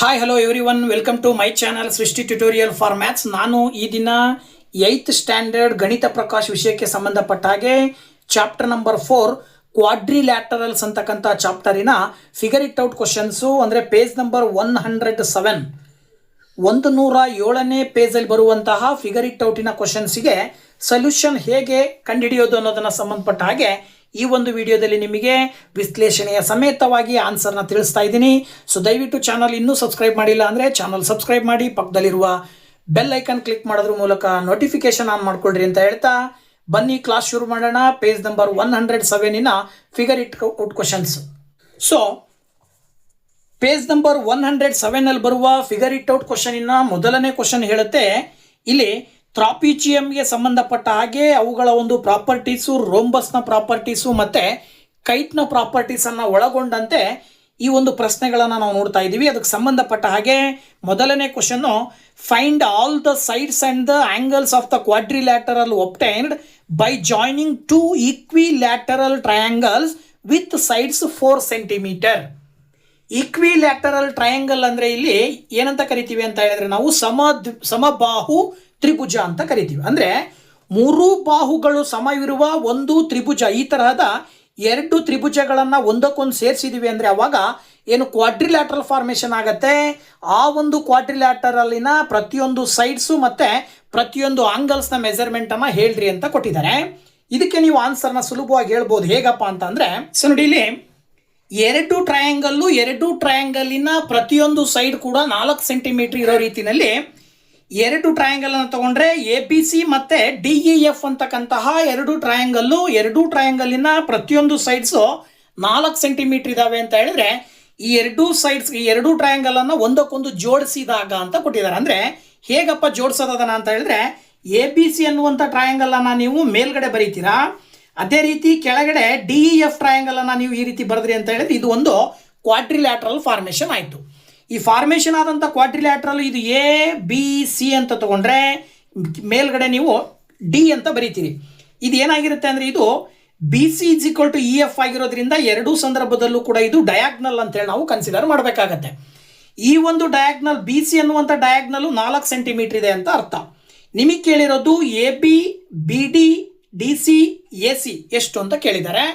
Hi hello everyone, welcome to my channel Srishti tutorial for maths. ನಾನು ಈ ದಿನ 8th standard ಗಣಿತ ಪ್ರಕಾಶ್ ವಿಷಯಕ್ಕೆ ಸಂಬಂಧಪಟ್ಟ ಹಾಗೆ ಚಾಪ್ಟರ್ ನಂಬರ್ 4 ಕ್ವಾಡ್ರಿಲ್ಯಾಟರಲ್ಸ್ ಅಂತಕ್ಕಂಥ ಚಾಪ್ಟರಿನ ಫಿಗರ್ ಇಟ್ ಔಟ್ ಕ್ವಶನ್ಸು ಅಂದರೆ ಪೇಜ್ ನಂಬರ್ 107 107ನೇ ಪೇಜಲ್ಲಿ ಬರುವಂತಹ ಫಿಗರ್ ಇಟ್ ಔಟಿನ ಕ್ವಶನ್ಸಿಗೆ ಸೊಲ್ಯೂಷನ್ ಹೇಗೆ ಕಂಡುಹಿಡಿಯೋದು ಅನ್ನೋದನ್ನು ಸಂಬಂಧಪಟ್ಟ ಹಾಗೆ ಈ ಒಂದು ವಿಡಿಯೋದಲ್ಲಿ ನಿಮಗೆ ವಿಶ್ಲೇಷಣೆಯ ಸಮೇತವಾಗಿ ಆನ್ಸರ್ನ ತಿಳಿಸ್ತಾ ಇದ್ದೀನಿ. ಸೊ ದಯವಿಟ್ಟು ಚಾನಲ್ ಇನ್ನೂ ಸಬ್ಸ್ಕ್ರೈಬ್ ಮಾಡಿಲ್ಲ ಅಂದರೆ ಚಾನಲ್ ಸಬ್ಸ್ಕ್ರೈಬ್ ಮಾಡಿ, ಪಕ್ಕದಲ್ಲಿರುವ ಬೆಲ್ ಐಕನ್ ಕ್ಲಿಕ್ ಮಾಡೋದ್ರ ಮೂಲಕ ನೋಟಿಫಿಕೇಶನ್ ಆನ್ ಮಾಡ್ಕೊಳ್ರಿ ಅಂತ ಹೇಳ್ತಾ ಬನ್ನಿ ಕ್ಲಾಸ್ ಶುರು ಮಾಡೋಣ. ಪೇಜ್ ನಂಬರ್ 107ನ figure it out questions. So page number 107ನಲ್ಲಿ ಬರುವ ಫಿಗರ್ ಇಟ್ ಔಟ್ ಕ್ವಶನಿನ ಮೊದಲನೇ ಕ್ವಶನ್ ಹೇಳುತ್ತೆ, ಇಲ್ಲಿ ಟ್ರಾಪಿಜಿಯಂಗೆ ಸಂಬಂಧಪಟ್ಟ ಹಾಗೆ ಅವುಗಳ ಒಂದು ಪ್ರಾಪರ್ಟೀಸು, ರೋಂಬಸ್ನ ಪ್ರಾಪರ್ಟೀಸು ಮತ್ತು ಕೈಟ್ನ ಪ್ರಾಪರ್ಟೀಸನ್ನು ಒಳಗೊಂಡಂತೆ ಈ ಒಂದು ಪ್ರಶ್ನೆಗಳನ್ನು ನಾವು ನೋಡ್ತಾ ಇದ್ದೀವಿ. ಅದಕ್ಕೆ ಸಂಬಂಧಪಟ್ಟ ಹಾಗೆ ಮೊದಲನೇ question, find all the sides and the angles of the quadrilateral obtained by joining 2 equilateral triangles with sides 4 centimetre. Equilateral triangle ಅಂದರೆ ಇಲ್ಲಿ ಏನಂತ ಕರಿತೀವಿ ಅಂತ ಹೇಳಿದ್ರೆ ನಾವು ಸಮಬಾಹು ತ್ರಿಭುಜ ಅಂತ ಕರಿತೀವಿ. ಅಂದರೆ 3 ಬಾಹುಗಳು ಸಮವಿರುವ ಒಂದು ತ್ರಿಭುಜ, ಈ ತರಹದ 2 ತ್ರಿಭುಜಗಳನ್ನು ಒಂದಕ್ಕೊಂದು ಸೇರಿಸಿದೀವಿ ಅಂದರೆ ಅವಾಗ ಏನು ಕ್ವಾಡ್ರಿಲ್ಯಾಟರಲ್ ಫಾರ್ಮೇಷನ್ ಆಗುತ್ತೆ. ಆ ಒಂದು ಕ್ವಾಡ್ರಿಲ್ಯಾಟರಲ್ಲಿನ ಪ್ರತಿಯೊಂದು ಸೈಡ್ಸು ಮತ್ತು ಪ್ರತಿಯೊಂದು ಆಂಗಲ್ಸ್ನ ಮೆಜರ್ಮೆಂಟನ್ನು ಹೇಳ್ರಿ ಅಂತ ಕೊಟ್ಟಿದ್ದಾರೆ. ಇದಕ್ಕೆ ನೀವು ಆನ್ಸರ್ನ ಸುಲಭವಾಗಿ ಹೇಳ್ಬೋದು. ಹೇಗಪ್ಪ ಅಂತಂದರೆ, ಸೊ ನೋಡಿ ಇಲ್ಲಿ 2 ಟ್ರಯಾಂಗಲ್ಲು, 2 ಟ್ರಯಾಂಗಲ್ಲಿನ ಪ್ರತಿಯೊಂದು ಸೈಡ್ ಕೂಡ 4 ಸೆಂಟಿಮೀಟರ್ ಇರೋ ರೀತಿಯಲ್ಲಿ 2 ಟ್ರಯಾಂಗಲನ್ನು ತಗೊಂಡ್ರೆ ABC ಮತ್ತು DEF ಅಂತಕ್ಕಂತಹ 2 ಟ್ರಯಾಂಗಲ್ಲು, 2 ಟ್ರಯಾಂಗಲಿನ ಪ್ರತಿಯೊಂದು ಸೈಡ್ಸು 4 ಸೆಂಟಿಮೀಟರ್ ಇದ್ದಾವೆ ಅಂತ ಹೇಳಿದ್ರೆ ಈ 2 ಸೈಡ್ಸ್, ಈ 2 ಟ್ರಯಾಂಗಲನ್ನು ಒಂದಕ್ಕೊಂದು ಜೋಡಿಸಿದಾಗ ಅಂತ ಕೊಟ್ಟಿದ್ದಾರೆ. ಅಂದರೆ ಹೇಗಪ್ಪ ಜೋಡಿಸೋದನ್ನ ಅಂತ ಹೇಳಿದ್ರೆ ABC ಅನ್ನುವಂಥ ಟ್ರಯಾಂಗಲನ್ನು ನೀವು ಮೇಲ್ಗಡೆ ಬರೀತೀರಾ, ಅದೇ ರೀತಿ ಕೆಳಗಡೆ DEF ಟ್ರಯಾಂಗಲನ್ನು ನೀವು ಈ ರೀತಿ ಬರೆದ್ರಿ ಅಂತ ಹೇಳಿದ್ರೆ ಇದು ಒಂದು ಕ್ವಾಡ್ರಿಲ್ಯಾಟರಲ್ ಫಾರ್ಮೇಷನ್ ಆಯಿತು. ಈ ಫಾರ್ಮೇಷನ್ ಆದಂಥ ಕ್ವಾಡ್ರಿಲ್ಯಾಟ್ರಲ್ ಇದು ABC ಅಂತ ತಗೊಂಡ್ರೆ ಮೇಲ್ಗಡೆ ನೀವು D ಅಂತ ಬರೀತೀರಿ. ಇದು ಏನಾಗಿರುತ್ತೆ ಅಂದರೆ ಇದು BC = EF ಆಗಿರೋದ್ರಿಂದ ಎರಡೂ ಸಂದರ್ಭದಲ್ಲೂ ಕೂಡ ಇದು ಡಯಾಗ್ನಲ್ ಅಂತೇಳಿ ನಾವು ಕನ್ಸಿಡರ್ ಮಾಡಬೇಕಾಗತ್ತೆ. ಈ ಒಂದು ಡಯಾಗ್ನಲ್ BC ಅನ್ನುವಂಥ ಡಯಾಗ್ನಲ್ಲು 4 ಸೆಂಟಿಮೀಟರ್ ಇದೆ ಅಂತ ಅರ್ಥ. ನಿಮಗೆ ಕೇಳಿರೋದು AB, BD, DC, AC ಎಷ್ಟು ಅಂತ ಕೇಳಿದ್ದಾರೆ.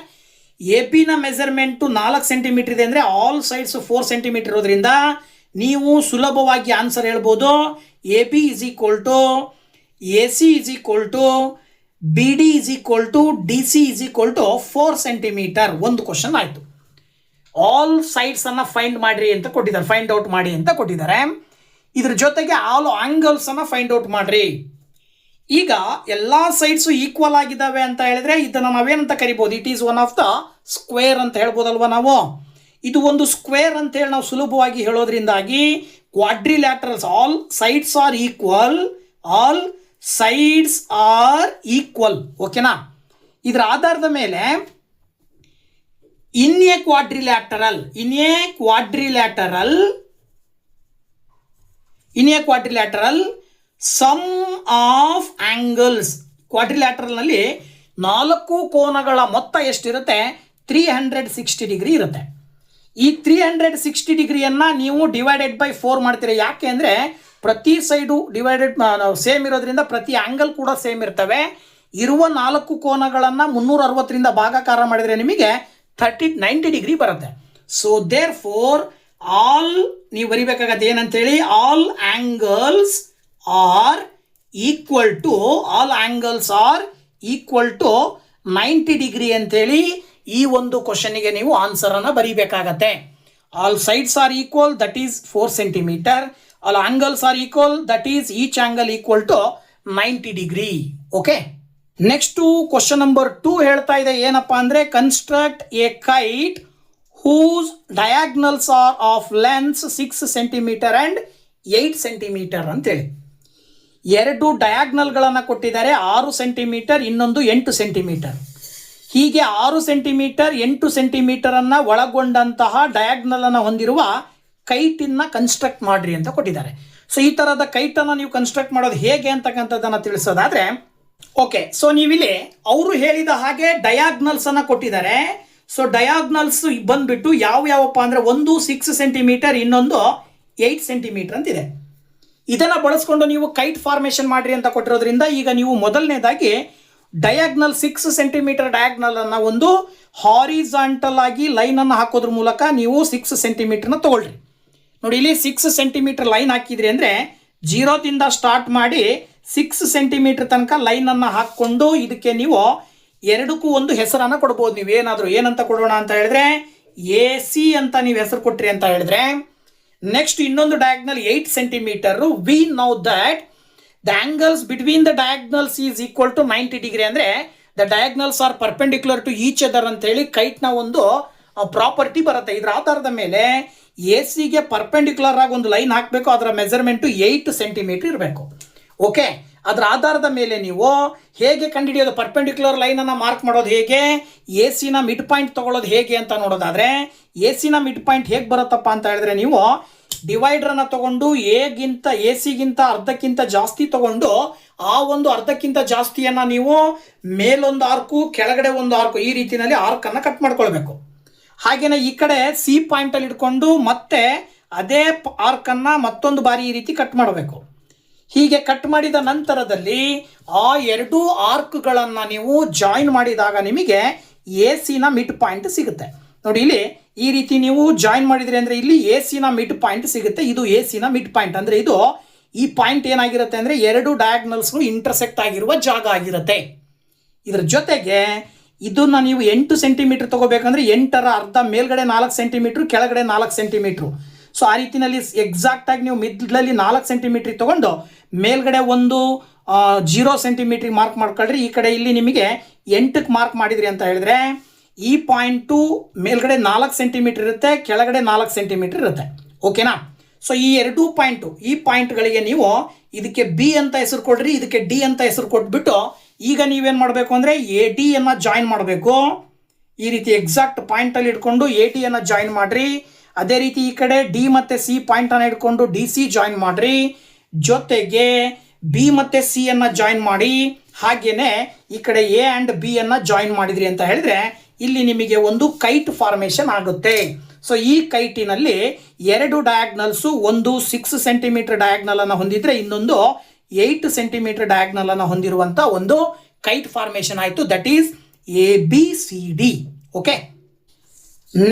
AB ನ ಮೆಜರ್ಮೆಂಟು 4 ಸೆಂಟಿಮೀಟರ್ ಇದೆ ಅಂದರೆ ಆಲ್ ಸೈಡ್ಸ್ 4 ಸೆಂಟಿಮೀಟರ್ ಇರೋದ್ರಿಂದ ನೀವು ಸುಲಭವಾಗಿ ಆನ್ಸರ್ ಹೇಳ್ಬೋದು. AB = AC = BD = DC = 4 centimetre. ಒಂದು ಕ್ವಶನ್ ಆಯಿತು. ಆಲ್ ಸೈಡ್ಸನ್ನು ಫೈಂಡ್ ಮಾಡಿರಿ ಅಂತ ಕೊಟ್ಟಿದ್ದಾರೆ, ಫೈಂಡ್ ಔಟ್ ಮಾಡಿ ಅಂತ ಕೊಟ್ಟಿದ್ದಾರೆ. ಇದ್ರ ಜೊತೆಗೆ ಆಲ್ ಆಂಗಲ್ಸನ್ನು ಫೈಂಡ್ ಔಟ್ ಮಾಡಿರಿ. ಈಗ ಎಲ್ಲ ಸೈಡ್ಸು ಈಕ್ವಲ್ ಆಗಿದ್ದಾವೆ ಅಂತ ಹೇಳಿದ್ರೆ ಇದನ್ನು ನಾವೇನಂತ ಕರಿಬೋದು, it is one of the square ಅಂತ ಹೇಳ್ಬೋದಲ್ವ ನಾವು. ಇದು ಒಂದು ಸ್ಕ್ವೇರ್ ಅಂತ ಹೇಳಿ ನಾವು ಸುಲಭವಾಗಿ ಹೇಳೋದ್ರಿಂದಾಗಿ quadrilaterals, all sides are equal, all sides are equal. ಓಕೆನಾ? ಇದರ ಆಧಾರದ ಮೇಲೆ in a quadrilateral sum of angles, ಕ್ವಾಡ್ರಿಲ್ಯಾಟರಲ್ನಲ್ಲಿ 4 ಕೋನಗಳ ಮೊತ್ತ ಎಷ್ಟಿರುತ್ತೆ? 360 ಡಿಗ್ರಿ ಇರುತ್ತೆ. ಈ 360 ಡಿಗ್ರಿಯನ್ನು ನೀವು ಡಿವೈಡೆಡ್ ಬೈ 4 ಮಾಡ್ತೀರಾ. ಯಾಕೆ ಅಂದರೆ ಪ್ರತಿ ಸೈಡು ಸೇಮ್ ಇರೋದ್ರಿಂದ ಪ್ರತಿ ಆ್ಯಂಗಲ್ ಕೂಡ ಸೇಮ್ ಇರ್ತವೆ. ಇರುವ 4 ಕೋನಗಳನ್ನು 360ರಿಂದ ಭಾಗಾಕಾರ ಮಾಡಿದರೆ ನಿಮಗೆ 90 ಡಿಗ್ರಿ ಬರುತ್ತೆ. ಸೊ ದೇರ್ ಫೋರ್ ಆಲ್ ನೀವು ಬರಿಬೇಕಾಗತ್ತೆ ಏನಂತೇಳಿ, all angles are equal to 90 degree ಅಂತೇಳಿ ಈ ಒಂದು ಕ್ವಶನಿಗೆ ನೀವು ಆನ್ಸರನ್ನು ಬರೀಬೇಕಾಗತ್ತೆ. All sides are equal, that is 4 centimetre. All angles are equal, that is each angle equal to 90 degree. Okay, next question number 2 ಹೇಳ್ತಾ ಇದೆ ಏನಪ್ಪ ಅಂದರೆ, construct a kite whose diagonals are of length 6 centimetre and 8 centimetre ಅಂತೇಳಿ 2 ಡಯಾಗ್ನಲ್ಗಳನ್ನು ಕೊಟ್ಟಿದ್ದಾರೆ. 6 centimetre, ಇನ್ನೊಂದು 8 centimetre. ಹೀಗೆ 6 centimetre 8 ಸೆಂಟಿಮೀಟರನ್ನು ಒಳಗೊಂಡಂತಹ ಡಯಾಗ್ನಲನ್ನು ಹೊಂದಿರುವ ಕೈಟನ್ನು construct ಮಾಡಿರಿ ಅಂತ ಕೊಟ್ಟಿದ್ದಾರೆ. ಸೊ ಈ ಥರದ ಕೈಟನ್ನು ನೀವು ಕನ್ಸ್ಟ್ರಕ್ಟ್ ಮಾಡೋದು ಹೇಗೆ ಅಂತಕ್ಕಂಥದ್ದನ್ನು ತಿಳಿಸೋದಾದರೆ, ಓಕೆ, ಸೊ ನೀವಿಲ್ಲಿ ಅವರು ಹೇಳಿದ ಹಾಗೆ ಡಯಾಗ್ನಲ್ಸನ್ನು ಕೊಟ್ಟಿದ್ದಾರೆ. ಸೊ ಡಯಾಗ್ನಲ್ಸ್ ಬಂದುಬಿಟ್ಟು ಯಾವ್ಯಾವಪ್ಪ ಅಂದರೆ ಒಂದು 6 ಸೆಂಟಿಮೀಟರ್, ಇನ್ನೊಂದು 8 ಸೆಂಟಿಮೀಟರ್ ಅಂತಿದೆ. ಇದನ್ನು ಬಳಸ್ಕೊಂಡು ನೀವು ಕೈಟ್ ಫಾರ್ಮೇಷನ್ ಮಾಡಿರಿ ಅಂತ ಕೊಟ್ಟಿರೋದ್ರಿಂದ ಈಗ ನೀವು ಮೊದಲನೇದಾಗಿ ಡಯಾಗ್ನಲ್ 6 ಸೆಂಟಿಮೀಟರ್ ಡಯಾಗ್ನಲ್ ಅನ್ನು ಒಂದು ಹಾರಿಜಾಂಟಲ್ ಆಗಿ ಲೈನನ್ನು ಹಾಕೋದ್ರ ಮೂಲಕ ನೀವು 6 ಸೆಂಟಿಮೀಟರ್ನ ತಗೊಳ್ರಿ. ನೋಡಿ, ಇಲ್ಲಿ 6 ಸೆಂಟಿಮೀಟರ್ ಲೈನ್ ಹಾಕಿದ್ರಿ ಅಂದರೆ 0ದಿಂದ ಸ್ಟಾರ್ಟ್ ಮಾಡಿ 6 ಸೆಂಟಿಮೀಟರ್ ತನಕ ಲೈನನ್ನು ಹಾಕ್ಕೊಂಡು ಇದಕ್ಕೆ ನೀವು ಎರಡಕ್ಕೂ ಒಂದು ಹೆಸರನ್ನು ಕೊಡ್ಬೋದು. ನೀವು ಏನಾದರೂ ಏನಂತ ಕೊಡೋಣ ಅಂತ ಹೇಳಿದ್ರೆ AC ಅಂತ ನೀವು ಹೆಸರು ಕೊಟ್ರಿ ಅಂತ ಹೇಳಿದ್ರೆ, ನೆಕ್ಸ್ಟ್ ಇನ್ನೊಂದು diagonal 8 centimetre. We know that the angles between the diagonals is equal to 90 degree. ಅಂದರೆ the diagonals are perpendicular to each other ಅಂತೇಳಿ ಕೈಟ್ನ ಒಂದು ಪ್ರಾಪರ್ಟಿ ಬರುತ್ತೆ. ಇದರ ಆಧಾರದ ಮೇಲೆ AC ಗೆ ಪರ್ಪೆಂಡಿಕ್ಯುಲರ್ ಆಗಿ ಒಂದು ಲೈನ್ ಹಾಕಬೇಕು. ಅದರ ಮೆಜರ್ಮೆಂಟು 8 ಸೆಂಟಿಮೀಟರ್ ಇರಬೇಕು. ಓಕೆ, ಅದರ ಆಧಾರದ ಮೇಲೆ ನೀವು ಹೇಗೆ ಕಂಡುಹಿಡಿಯೋದು, ಪರ್ಪೆಂಡಿಕ್ಯುಲರ್ ಲೈನನ್ನು ಮಾರ್ಕ್ ಮಾಡೋದು ಹೇಗೆ, AC ಮಿಡ್ ಪಾಯಿಂಟ್ ತೊಗೊಳ್ಳೋದು ಹೇಗೆ ಅಂತ ನೋಡೋದಾದರೆ, AC ಮಿಡ್ ಪಾಯಿಂಟ್ ಹೇಗೆ ಬರುತ್ತಪ್ಪ ಅಂತ ಹೇಳಿದ್ರೆ, ನೀವು ಡಿವೈಡರನ್ನು ತಗೊಂಡು AC ಗಿಂತ ಅರ್ಧಕ್ಕಿಂತ ಜಾಸ್ತಿ ತಗೊಂಡು ಆ ಒಂದು ಅರ್ಧಕ್ಕಿಂತ ಜಾಸ್ತಿಯನ್ನು ನೀವು ಮೇಲೊಂದು ಆರ್ಕು ಕೆಳಗಡೆ ಒಂದು ಆರ್ಕು ಈ ರೀತಿಯಲ್ಲಿ ಆರ್ಕನ್ನು ಕಟ್ ಮಾಡ್ಕೊಳ್ಬೇಕು. ಹಾಗೆಯೇ ಈ ಕಡೆ C ಪಾಯಿಂಟಲ್ಲಿ ಇಟ್ಕೊಂಡು ಮತ್ತೆ ಅದೇ ಆರ್ಕನ್ನು ಮತ್ತೊಂದು ಬಾರಿ ಈ ರೀತಿ ಕಟ್ ಮಾಡಬೇಕು. ಹೀಗೆ ಕಟ್ ಮಾಡಿದ ನಂತರದಲ್ಲಿ ಆ ಎರಡು ಆರ್ಕ್ಗಳನ್ನು ನೀವು ಜಾಯಿನ್ ಮಾಡಿದಾಗ ನಿಮಗೆ AC ಮಿಡ್ ಪಾಯಿಂಟ್ ಸಿಗುತ್ತೆ. ನೋಡಿ, ಇಲ್ಲಿ ಈ ರೀತಿ ನೀವು ಜಾಯಿನ್ ಮಾಡಿದ್ರಿ ಅಂದರೆ ಇಲ್ಲಿ AC ಮಿಡ್ ಪಾಯಿಂಟ್ ಸಿಗುತ್ತೆ. ಇದು AC ಮಿಡ್ ಪಾಯಿಂಟ್ ಅಂದರೆ ಇದು ಈ ಪಾಯಿಂಟ್ ಏನಾಗಿರುತ್ತೆ ಅಂದರೆ ಎರಡು ಡಯಾಗ್ನಲ್ಸ್ಗಳು ಇಂಟರ್ಸೆಕ್ಟ್ ಆಗಿರುವ ಜಾಗ ಆಗಿರುತ್ತೆ. ಇದರ ಜೊತೆಗೆ ಇದನ್ನು ನೀವು 8 ಸೆಂಟಿಮೀಟರ್ ತಗೋಬೇಕಂದ್ರೆ 8ರ ಅರ್ಧ ಮೇಲ್ಗಡೆ 4 ಸೆಂಟಿಮೀಟ್ರು, ಕೆಳಗಡೆ 4 ಸೆಂಟಿಮೀಟ್ರು. ಸೊ ಆ ರೀತಿಯಲ್ಲಿ ಎಕ್ಸಾಕ್ಟಾಗಿ ನೀವು ಮಿಡ್ಲಲ್ಲಿ 4 ಸೆಂಟಿಮೀಟ್ರಿಗೆ ತೊಗೊಂಡು ಮೇಲ್ಗಡೆ ಒಂದು 0 ಸೆಂಟಿಮೀಟ್ರಿಗೆ ಮಾರ್ಕ್ ಮಾಡ್ಕೊಳ್ರಿ. ಈ ಕಡೆ ಇಲ್ಲಿ ನಿಮಗೆ 8ಕ್ಕೆ ಮಾರ್ಕ್ ಮಾಡಿದ್ರಿ ಅಂತ ಹೇಳಿದ್ರೆ ಈ ಪಾಯಿಂಟು ಮೇಲ್ಗಡೆ 4 ಸೆಂಟಿಮೀಟರ್ ಇರುತ್ತೆ, ಕೆಳಗಡೆ 4 ಸೆಂಟಿಮೀಟರ್ ಇರುತ್ತೆ. ಓಕೆನಾ? ಸೊ ಈ ಎರಡೂ ಈ ಪಾಯಿಂಟ್ಗಳಿಗೆ ನೀವು ಇದಕ್ಕೆ B ಅಂತ ಹೆಸರು ಕೊಡ್ರಿ, ಇದಕ್ಕೆ D ಅಂತ ಹೆಸರು ಕೊಟ್ಬಿಟ್ಟು ಈಗ ನೀವೇನು ಮಾಡಬೇಕು ಅಂದರೆ AD ಜಾಯಿನ್ ಮಾಡಬೇಕು. ಈ ರೀತಿ ಎಕ್ಸಾಕ್ಟ್ ಪಾಯಿಂಟಲ್ಲಿ ಇಟ್ಕೊಂಡು AD ಜಾಯಿನ್ ಮಾಡಿರಿ. ಅದೇ ರೀತಿ ಈ ಕಡೆ D ಮತ್ತು C ಪಾಯಿಂಟನ್ನು ಇಟ್ಕೊಂಡು DC ಜಾಯಿನ್ ಮಾಡಿರಿ. ಜೊತೆಗೆ B ಮತ್ತು C ಜಾಯಿನ್ ಮಾಡಿ. ಹಾಗೆಯೇ ಈ ಕಡೆ A ಆ್ಯಂಡ್ B ಜಾಯಿನ್ ಮಾಡಿದ್ರಿ ಅಂತ ಹೇಳಿದ್ರೆ ಇಲ್ಲಿ ನಿಮಗೆ ಒಂದು ಕೈಟ್ ಫಾರ್ಮೇಷನ್ ಆಗುತ್ತೆ. ಸೊ ಈ ಕೈಟಿನಲ್ಲಿ ಎರಡು ಡಯಾಗ್ನಲ್ಸು, ಒಂದು 6 ಸೆಂಟಿಮೀಟರ್ ಡಯಾಗ್ನಲನ್ನು ಹೊಂದಿದ್ರೆ ಇನ್ನೊಂದು 8 ಸೆಂಟಿಮೀಟರ್ ಡಯಾಗ್ನಲನ್ನು ಹೊಂದಿರುವಂಥ ಒಂದು ಕೈಟ್ ಫಾರ್ಮೇಷನ್ ಆಯಿತು. That is ABCD. Okay,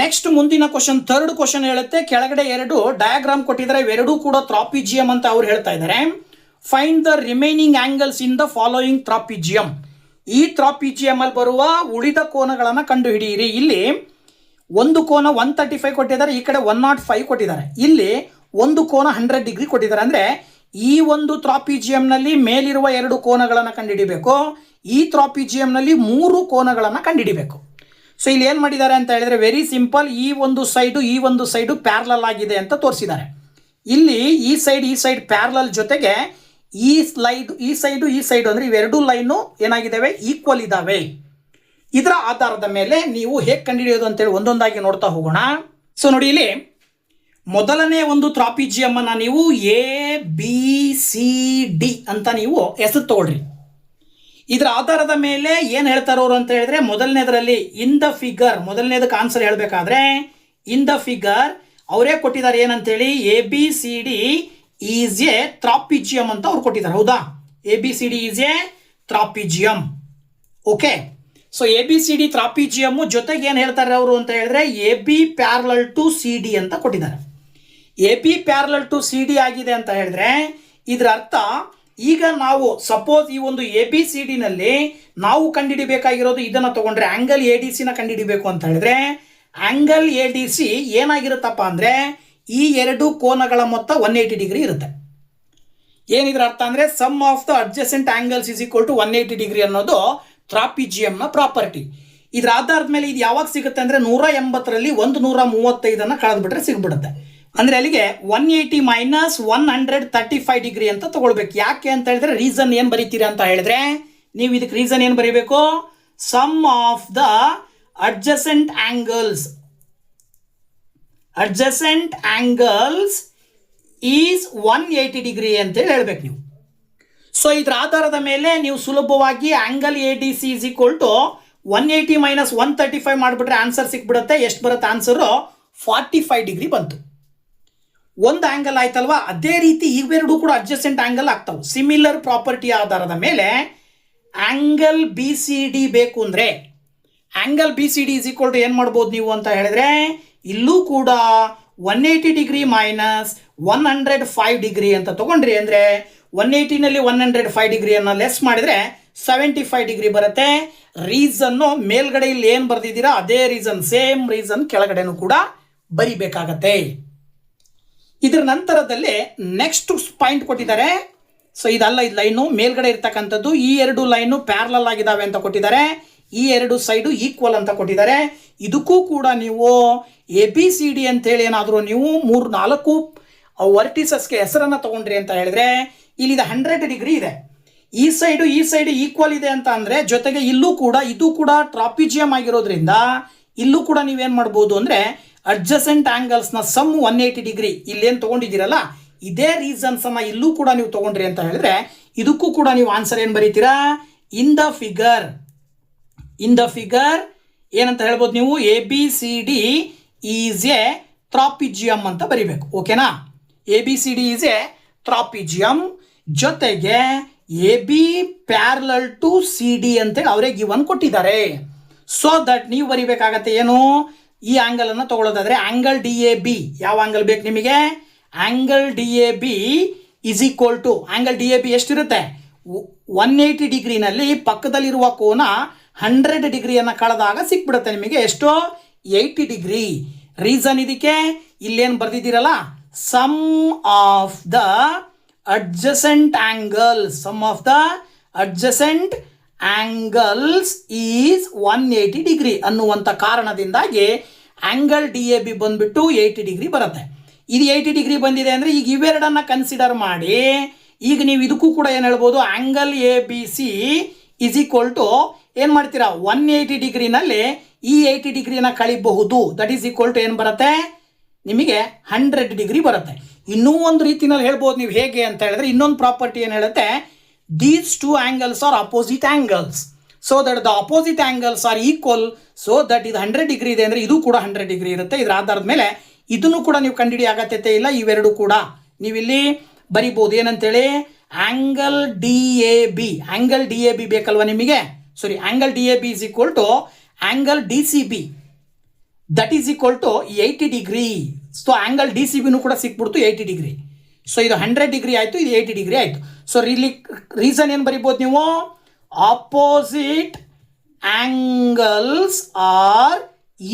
next ಮುಂದಿನ ಕ್ವಶನ್, ಥರ್ಡ್ ಕ್ವಶನ್ ಹೇಳುತ್ತೆ, ಕೆಳಗಡೆ ಎರಡು ಡಯಾಗ್ರಾಮ್ ಕೊಟ್ಟಿದ್ದಾರೆ, ಇವೆರಡೂ ಕೂಡ ಟ್ರಾಪಿಜಿಯಂ ಅಂತ ಅವ್ರು ಹೇಳ್ತಾ ಇದ್ದಾರೆ. Find the remaining angles in the following trapezium. ಈ ಟ್ರಾಪಿಜಿಯಂ ಅಲ್ಲಿ ಬರುವ ಉಳಿದ ಕೋನಗಳನ್ನು ಕಂಡುಹಿಡಿಯಿರಿ. ಇಲ್ಲಿ ಒಂದು ಕೋನ 135 ಕೊಟ್ಟಿದ್ದಾರೆ, ಈ ಕಡೆ 105 ಕೊಟ್ಟಿದ್ದಾರೆ. ಇಲ್ಲಿ ಒಂದು ಕೋನ 100 ಡಿಗ್ರಿ ಕೊಟ್ಟಿದ್ದಾರೆ. ಅಂದರೆ ಈ ಒಂದು ಟ್ರಾಪಿಜಿಯಂನಲ್ಲಿ ಮೇಲಿರುವ ಎರಡು ಕೋನಗಳನ್ನು ಕಂಡುಹಿಡಿಬೇಕು, ಈ ಟ್ರಾಪಿಜಿಯಂನಲ್ಲಿ 3 ಕೋನಗಳನ್ನು ಕಂಡುಹಿಡಿಬೇಕು. ಸೊ ಇಲ್ಲಿ ಏನು ಮಾಡಿದ್ದಾರೆ ಅಂತ ಹೇಳಿದ್ರೆ ವೆರಿ ಸಿಂಪಲ್, ಈ ಒಂದು ಸೈಡು ಪ್ಯಾರಲಲ್ ಆಗಿದೆ ಅಂತ ತೋರಿಸಿದ್ದಾರೆ. ಇಲ್ಲಿ ಈ ಸೈಡ್ ಪ್ಯಾರಲಲ್ ಜೊತೆಗೆ ಈ ಸೈಡು ಅಂದರೆ ಇವೆರಡು ಲೈನು ಏನಾಗಿದ್ದಾವೆ, ಈಕ್ವಲ್ ಇದ್ದಾವೆ. ಇದರ ಆಧಾರದ ಮೇಲೆ ನೀವು ಹೇಗೆ ಕಂಡುಹಿಡಿಯೋದು ಅಂತೇಳಿ ಒಂದೊಂದಾಗಿ ನೋಡ್ತಾ ಹೋಗೋಣ. ಸೊ ನೋಡಿ, ಇಲ್ಲಿ ಮೊದಲನೇ ಒಂದು ಟ್ರಾಪಿಜಿಯಂ ಅನ್ನು ನೀವು ABCD ಅಂತ ನೀವು ಹೆಸರು ತಗೊಳ್ರಿ. ಇದರ ಆಧಾರದ ಮೇಲೆ ಏನು ಹೇಳ್ತಾರೆ ಅವರು ಅಂತ ಹೇಳಿದ್ರೆ, ಮೊದಲನೇದರಲ್ಲಿ ಇನ್ ದ ಫಿಗರ್, ಮೊದಲನೇದಕ್ಕೆ ಆನ್ಸರ್ ಹೇಳಬೇಕಾದ್ರೆ ಇನ್ ದ ಫಿಗರ್ ಅವರೇ ಕೊಟ್ಟಿದ್ದಾರೆ ಏನಂತೇಳಿ, ABCD ಈಸ್ ಎ ಟ್ರಾಪಿಜಿಯಂ ಅಂತ ಅವ್ರು ಕೊಟ್ಟಿದ್ದಾರೆ. ಹೌದಾ? ABCD is a trapezium. Okay, so ABCD trapezium ಜೊತೆಗೆ ಏನು ಹೇಳ್ತಾರೆ ಅವರು ಅಂತ ಹೇಳಿದ್ರೆ AB ಪ್ಯಾರಲಲ್ ಟು CD ಅಂತ ಕೊಟ್ಟಿದ್ದಾರೆ. AB ಪ್ಯಾರಲಲ್ ಟು CD ಆಗಿದೆ ಅಂತ ಹೇಳಿದ್ರೆ ಇದರ ಅರ್ಥ, ಈಗ ನಾವು ಸಪೋಸ್ ಈ ಒಂದು ABCDನಲ್ಲಿ ನಾವು ಕಂಡುಹಿಡಿಬೇಕಾಗಿರೋದು ಇದನ್ನು ತಗೊಂಡ್ರೆ ಆಂಗಲ್ ADCನ ಕಂಡುಹಿಡಿಬೇಕು ಅಂತ ಹೇಳಿದ್ರೆ ಆಂಗಲ್ ADC ಏನಾಗಿರುತ್ತಪ್ಪ ಅಂದರೆ ಈ ಎರಡು ಕೋನಗಳ ಮೊತ್ತ 180 ಡಿಗ್ರಿ ಇರುತ್ತೆ. ಏನಿದ್ರ ಅರ್ಥ ಅಂದರೆ sum of the adjacent angles is equal to 180 degree ಅನ್ನೋದು ಟ್ರಾಪಿಜಿಯಂನ ಪ್ರಾಪರ್ಟಿ. ಇದರ ಆಧಾರದ ಮೇಲೆ ಇದು ಯಾವಾಗ ಸಿಗುತ್ತೆ ಅಂದರೆ 180ರಲ್ಲಿ 135 ಕಳೆದ್ಬಿಟ್ರೆ ಸಿಗ್ಬಿಡುತ್ತೆ. ಅಂದರೆ ಅಲ್ಲಿಗೆ 180 ಮೈನಸ್ 135 ಡಿಗ್ರಿ ಅಂತ ತಗೊಳ್ಬೇಕು. ಯಾಕೆ ಅಂತ ಹೇಳಿದ್ರೆ ರೀಸನ್ ಏನು ಬರೀತೀರಾ ಅಂತ ಹೇಳಿದ್ರೆ ನೀವು ಇದಕ್ಕೆ ರೀಸನ್ ಏನು ಬರೀಬೇಕು, sum of the adjacent angles is 180 degree ಅಂತೇಳಿ ಹೇಳ್ಬೇಕು ನೀವು. ಸೊ ಇದರ ಆಧಾರದ ಮೇಲೆ ನೀವು ಸುಲಭವಾಗಿ angle ADC is equal to 180 minus 135 ಮಾಡಿಬಿಟ್ರೆ ಆನ್ಸರ್ ಸಿಕ್ಬಿಡುತ್ತೆ. ಎಷ್ಟು ಬರುತ್ತೆ ಆನ್ಸರು? 45 ಡಿಗ್ರಿ ಬಂತು. ಒಂದು ಆಂಗಲ್ ಆಯ್ತಲ್ವಾ, ಅದೇ ರೀತಿ ಇವೆರಡು ಕೂಡ ಅಡ್ಜಸೆಂಟ್ ಆಂಗಲ್ ಆಗ್ತಾವೆ. ಸಿಮಿಲರ್ ಪ್ರಾಪರ್ಟಿ ಆಧಾರದ ಮೇಲೆ ಆಂಗಲ್ ಬಿ ಸಿ ಡಿ ಬೇಕು ಅಂದರೆ angle B C D is equal to ಏನು ಮಾಡ್ಬೋದು ನೀವು ಅಂತ ಹೇಳಿದ್ರೆ, ಇಲ್ಲೂ ಕೂಡ 180 ಡಿಗ್ರಿ ಮೈನಸ್ 105 ಡಿಗ್ರಿ ಅಂತ ತಗೊಂಡ್ರಿ ಅಂದರೆ 180ನಲ್ಲಿ 105 ಡಿಗ್ರಿಯನ್ನು ಲೆಸ್ ಮಾಡಿದರೆ 75 ಡಿಗ್ರಿ ಬರುತ್ತೆ. ರೀಸನ್ನು ಮೇಲ್ಗಡೆ ಇಲ್ಲಿ ಏನು ಬರೆದಿದ್ದೀರಾ ಅದೇ ರೀಸನ್, ಸೇಮ್ ರೀಸನ್ ಕೆಳಗಡೆನೂ ಕೂಡ ಬರಿಬೇಕಾಗತ್ತೆ. ಇದರ ನಂತರದಲ್ಲಿ ನೆಕ್ಸ್ಟ್ ಪಾಯಿಂಟ್ ಕೊಟ್ಟಿದ್ದಾರೆ. ಸೊ ಇದಲ್ಲ, ಇದು ಲೈನು ಮೇಲ್ಗಡೆ ಇರ್ತಕ್ಕಂಥದ್ದು. ಈ ಎರಡು ಲೈನು ಪ್ಯಾರಲಲ್ ಆಗಿದ್ದಾವೆ ಅಂತ ಕೊಟ್ಟಿದ್ದಾರೆ. ಈ ಎರಡು ಸೈಡು ಈಕ್ವಲ್ ಅಂತ ಕೊಟ್ಟಿದ್ದಾರೆ. ಇದಕ್ಕೂ ಕೂಡ ನೀವು ಎ ಬಿ ಸಿ ಡಿ ಅಂತೇಳಿ ಏನಾದರೂ ನೀವು 3-4 ವರ್ಟಿಸಸ್ಗೆ ಹೆಸರನ್ನು ತಗೊಂಡ್ರಿ ಅಂತ ಹೇಳಿದ್ರೆ, ಇಲ್ಲಿ 100 ಡಿಗ್ರಿ ಇದೆ, ಈ ಸೈಡು ಈಕ್ವಲ್ ಇದೆ ಅಂತ ಅಂದರೆ, ಜೊತೆಗೆ ಇಲ್ಲೂ ಕೂಡ ಇದು ಕೂಡ ಟ್ರಾಪಿಜಿಯಮ್ ಆಗಿರೋದ್ರಿಂದ ಇಲ್ಲೂ ಕೂಡ ನೀವೇನು ಮಾಡ್ಬೋದು ಅಂದರೆ ಅಡ್ಜಸೆಂಟ್ ಆಂಗಲ್ಸ್ನ ಸಮ್ 180 ಡಿಗ್ರಿ ಇಲ್ಲೇನು ತೊಗೊಂಡಿದ್ದೀರಲ್ಲ ಇದೇ ರೀಸನ್ಸನ್ನು ಇಲ್ಲೂ ಕೂಡ ನೀವು ತೊಗೊಂಡ್ರಿ ಅಂತ ಹೇಳಿದ್ರೆ, ಇದಕ್ಕೂ ಕೂಡ ನೀವು ಆನ್ಸರ್ ಏನು ಬರೀತೀರಾ, ಇನ್ ದ ಫಿಗರ್ ಏನಂತ ಹೇಳ್ಬೋದು ನೀವು, A B C D is a trapezium ಅಂತ ಬರಿಬೇಕು. ಓಕೆನಾ, A B C D is a trapezium, ಜೊತೆಗೆ A B parallel to C D ಅಂತೇಳಿ ಅವರೇ ಗಿವನ್ ಕೊಟ್ಟಿದ್ದಾರೆ. ಸೊ ದಟ್ ನೀವು ಬರಿಬೇಕಾಗತ್ತೆ ಏನು, ಈ ಆಂಗಲ್ ಅನ್ನು ತಗೊಳ್ಳೋದಾದ್ರೆ ಆಂಗಲ್ ಡಿ ಎ ಬಿ, ಯಾವ ಆಂಗಲ್ ಬೇಕು ನಿಮಗೆ, angle D A B is equal to, angle D A B ಎಷ್ಟಿರುತ್ತೆ, 180 ಡಿಗ್ರಿನಲ್ಲಿ ಪಕ್ಕದಲ್ಲಿರುವ ಕೋನ 100 ಡಿಗ್ರಿಯನ್ನು ಕಳೆದಾಗ ಸಿಕ್ಬಿಡುತ್ತೆ ನಿಮಗೆ. ಎಷ್ಟು, 80 ಡಿಗ್ರಿ. ರೀಸನ್ ಇದಕ್ಕೆ ಇಲ್ಲೇನು ಬರೆದಿದ್ದೀರಲ್ಲ, sum of the adjacent angles is 180 degree ಅನ್ನುವಂಥ ಕಾರಣದಿಂದಾಗಿ ಆಂಗಲ್ ಡಿ ಎ ಬಿ ಬಂದ್ಬಿಟ್ಟು 80 ಡಿಗ್ರಿ ಬರುತ್ತೆ. ಇದು 80 ಡಿಗ್ರಿ ಬಂದಿದೆ ಅಂದರೆ ಈಗ ಇವೆರಡನ್ನ ಕನ್ಸಿಡರ್ ಮಾಡಿ ಈಗ ನೀವು ಇದಕ್ಕೂ ಕೂಡ ಏನು ಹೇಳ್ಬೋದು, angle A B C is equal to ಏನು ಮಾಡ್ತೀರಾ, 180 ಡಿಗ್ರಿನಲ್ಲಿ ಈ 80 ಡಿಗ್ರಿನ ಕಳಿಬಹುದು. ದಟ್ ಈಸ್ ಈಕ್ವಲ್ ಟು ಏನು ಬರುತ್ತೆ ನಿಮಗೆ 100 ಡಿಗ್ರಿ ಬರುತ್ತೆ. ಇನ್ನೂ ಒಂದು ರೀತಿಯಲ್ಲಿ ಹೇಳ್ಬೋದು ನೀವು, ಹೇಗೆ ಅಂತ ಹೇಳಿದ್ರೆ ಇನ್ನೊಂದು ಪ್ರಾಪರ್ಟಿ ಏನು ಹೇಳುತ್ತೆ, these two angles are opposite angles so that the opposite angles are equal, so that ಇದು 100 ಡಿಗ್ರಿ ಇದೆ ಅಂದರೆ ಇದು ಕೂಡ 100 ಡಿಗ್ರಿ ಇರುತ್ತೆ. ಇದರ ಆಧಾರದ ಮೇಲೆ ಇದನ್ನು ಕೂಡ ನೀವು ಕಂಡುಹಿಡಿಯ ಅಗತ್ಯತೆ ಇಲ್ಲ. ಇವೆರಡು ಕೂಡ ನೀವಿಲ್ಲಿ ಬರಿಬೋದು ಏನಂತೇಳಿ, ಆಂಗಲ್ ಡಿ ಎ ಬಿ ಬೇಕಲ್ವ ನಿಮಗೆ, sorry angle D A B is equal to angle D C B that is equal to 80 degree. So angle D C ಬಿನೂ ಕೂಡ ಸಿಕ್ಬಿಡ್ತು 80 ಡಿಗ್ರಿ. ಸೊ ಇದು 100 ಡಿಗ್ರಿ ಆಯಿತು, ಇದು 80 ಡಿಗ್ರಿ ಆಯಿತು. ಸೊ ರೀಸನ್ ಏನು ಬರಿಬೋದು ನೀವು, ಆಪೋಸಿಟ್ ಆಂಗಲ್ಸ್ ಆರ್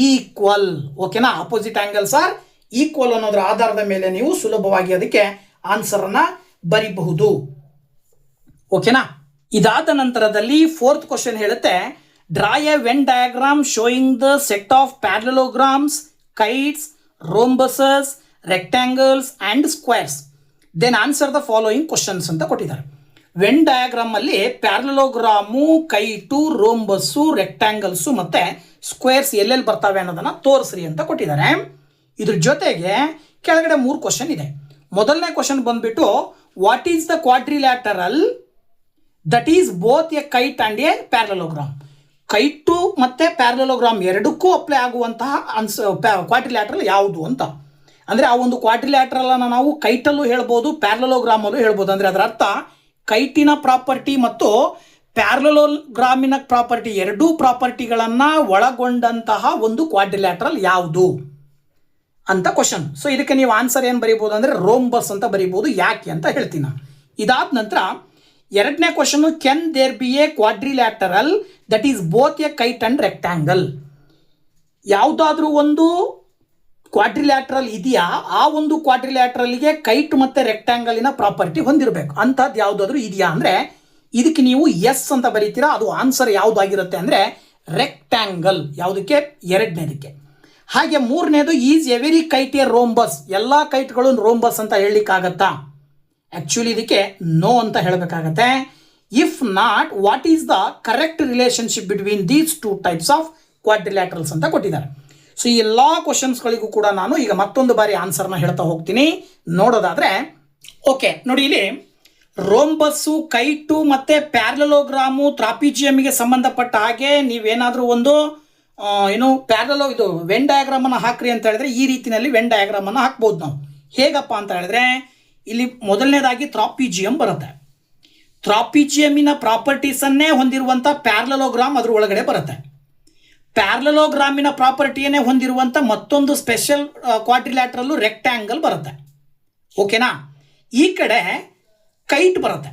ಈಕ್ವಲ್. ಓಕೆನಾ, ಆಪೋಸಿಟ್ ಆಂಗಲ್ಸ್ ಆರ್ ಈಕ್ವಲ್ ಅನ್ನೋದ್ರ ಆಧಾರದ ಮೇಲೆ ನೀವು ಸುಲಭವಾಗಿ ಅದಕ್ಕೆ ಆನ್ಸರನ್ನು ಬರಿಬಹುದು. ಓಕೆನಾ, ಇದಾದ ನಂತರದಲ್ಲಿ 4th ಕ್ವಶನ್ ಹೇಳುತ್ತೆ, draw a Venn diagram showing the set of parallelograms, kites, rhombuses, rectangles and squares, then answer the following questions ಅಂತ ಕೊಟ್ಟಿದ್ದಾರೆ. ವೆನ್ ಡಯಾಗ್ರಾಮ್ ಅಲ್ಲಿ ಪ್ಯಾರಲೋಗ್ರಾಮು, ಕೈಟು, ರೋಂಬಸ್ಸು, ರೆಕ್ಟ್ಯಾಂಗಲ್ಸು ಮತ್ತು ಸ್ಕ್ವೇರ್ಸ್ ಎಲ್ಲೆಲ್ಲಿ ಬರ್ತವೆ ಅನ್ನೋದನ್ನು ತೋರಿಸ್ರಿ ಅಂತ ಕೊಟ್ಟಿದ್ದಾರೆ. ಇದ್ರ ಜೊತೆಗೆ ಕೆಳಗಡೆ 3 ಕ್ವಶನ್ ಇದೆ. ಮೊದಲನೇ ಕ್ವಶನ್ ಬಂದ್ಬಿಟ್ಟು, what is the quadrilateral that is both a kite and a parallelogram. Kite ಮತ್ತು ಪ್ಯಾರಲೋಗ್ರಾಮ್ ಎರಡಕ್ಕೂ ಅಪ್ಲೈ ಆಗುವಂತಹ ಕ್ವಾಡ್ರಿಲ್ಯಾಟರಲ್ ಯಾವುದು ಅಂತ. ಅಂದರೆ ಆ ಒಂದು ಕ್ವಾಡ್ರಿಲ್ಯಾಟ್ರಲನ್ನು ನಾವು ಕೈಟಲ್ಲೂ ಹೇಳ್ಬೋದು, ಪ್ಯಾರಲೋಗ್ರಾಮಲ್ಲೂ ಹೇಳ್ಬೋದು. ಅಂದರೆ ಅದರ ಅರ್ಥ ಕೈಟಿನ ಪ್ರಾಪರ್ಟಿ ಮತ್ತು ಪ್ಯಾರಲೋಗ್ರಾಮಿನ ಪ್ರಾಪರ್ಟಿ ಎರಡೂ ಪ್ರಾಪರ್ಟಿಗಳನ್ನು ಒಳಗೊಂಡಂತಹ ಒಂದು ಕ್ವಾಡ್ರಿಲ್ಯಾಟ್ರಲ್ ಯಾವುದು ಅಂತ ಕ್ವಶನ್. ಸೊ ಇದಕ್ಕೆ ನೀವು ಆನ್ಸರ್ ಏನು ಬರೀಬೋದು ಅಂದರೆ ರೋಂಬಸ್ ಅಂತ ಬರೀಬೋದು. ಯಾಕೆ ಅಂತ ಹೇಳ್ತೀನಿ ನಾನು. ಇದಾದ ನಂತರ 2ನೇ question, can there be a quadrilateral that is both a kite and rectangle. ಯಾವುದಾದ್ರೂ ಒಂದು ಕ್ವಾಡ್ರಿಲ್ಯಾಟ್ರಲ್ ಇದೆಯಾ, ಆ ಒಂದು ಕ್ವಾಡ್ರಿಲ್ಯಾಟ್ರಲ್ಗೆ ಕೈಟ್ ಮತ್ತು ರೆಕ್ಟ್ಯಾಂಗಲಿನ ಪ್ರಾಪರ್ಟಿ ಹೊಂದಿರಬೇಕು. ಅಂಥದ್ದು ಯಾವುದಾದ್ರೂ ಇದೆಯಾ ಅಂದರೆ ಇದಕ್ಕೆ ನೀವು ಎಸ್ ಅಂತ ಬರೀತೀರಾ. ಅದು ಆನ್ಸರ್ ಯಾವುದಾಗಿರುತ್ತೆ ಅಂದರೆ ರೆಕ್ಟ್ಯಾಂಗಲ್. ಯಾವುದಕ್ಕೆ, 2ನೇದಕ್ಕೆ. ಹಾಗೆ 3ನೇದು, is every kite a rhombus. ಎಲ್ಲ ಕೈಟ್ಗಳು ರೋಂಬಸ್ ಅಂತ ಹೇಳಲಿಕ್ಕಾಗತ್ತಾ? ಆ್ಯಕ್ಚುಲಿ ಇದಕ್ಕೆ ನೋ ಅಂತ ಹೇಳಬೇಕಾಗತ್ತೆ. If not, what is the correct relationship between these 2 types of quadrilaterals ಅಂತ ಕೊಟ್ಟಿದ್ದಾರೆ. ಸೊ ಈ ಎಲ್ಲ ಕ್ವಶನ್ಸ್ಗಳಿಗೂ ಕೂಡ ನಾನು ಈಗ ಮತ್ತೊಂದು ಬಾರಿ ಆನ್ಸರ್ನ ಹೇಳ್ತಾ ಹೋಗ್ತೀನಿ. ನೋಡೋದಾದರೆ ಓಕೆ ನೋಡಿ, ಇಲ್ಲಿ ರೋಂಬಸ್ಸು, ಕೈಟು ಮತ್ತು ಪ್ಯಾರಲೋಗ್ರಾಮು, ಟ್ರಾಪಿಜಿಯಮ್ಗೆ ಸಂಬಂಧಪಟ್ಟ ಹಾಗೆ ನೀವೇನಾದರೂ ಒಂದು ಇದು ವೆನ್ ಡಯಾಗ್ರಾಮನ್ನು ಹಾಕ್ರಿ ಅಂತ ಹೇಳಿದ್ರೆ ಈ ರೀತಿಯಲ್ಲಿ ವೆನ್ ಡಯಾಗ್ರಾಮನ್ನು ಹಾಕ್ಬೋದು ನಾವು. ಹೇಗಪ್ಪ ಅಂತ ಹೇಳಿದ್ರೆ ಇಲ್ಲಿ ಮೊದಲನೇದಾಗಿ ಟ್ರಾಪಿಜಿಯಂ ಬರುತ್ತೆ. ಟ್ರಾಪಿಜಿಯಮಿನ ಪ್ರಾಪರ್ಟೀಸನ್ನೇ ಹೊಂದಿರುವಂಥ ಪ್ಯಾರಲೋಗ್ರಾಮ್ ಅದ್ರ ಒಳಗಡೆ ಬರುತ್ತೆ. ಪ್ಯಾರಲೋಗ್ರಾಮಿನ ಪ್ರಾಪರ್ಟಿಯನ್ನೇ ಹೊಂದಿರುವಂಥ ಮತ್ತೊಂದು ಸ್ಪೆಷಲ್ ಕ್ವಾಡ್ರಿಲ್ಯಾಟ್ರಲ್ಲು ರೆಕ್ಟ್ಯಾಂಗಲ್ ಬರುತ್ತೆ. ಓಕೆನಾ? ಈ ಕಡೆ ಕೈಟ್ ಬರುತ್ತೆ.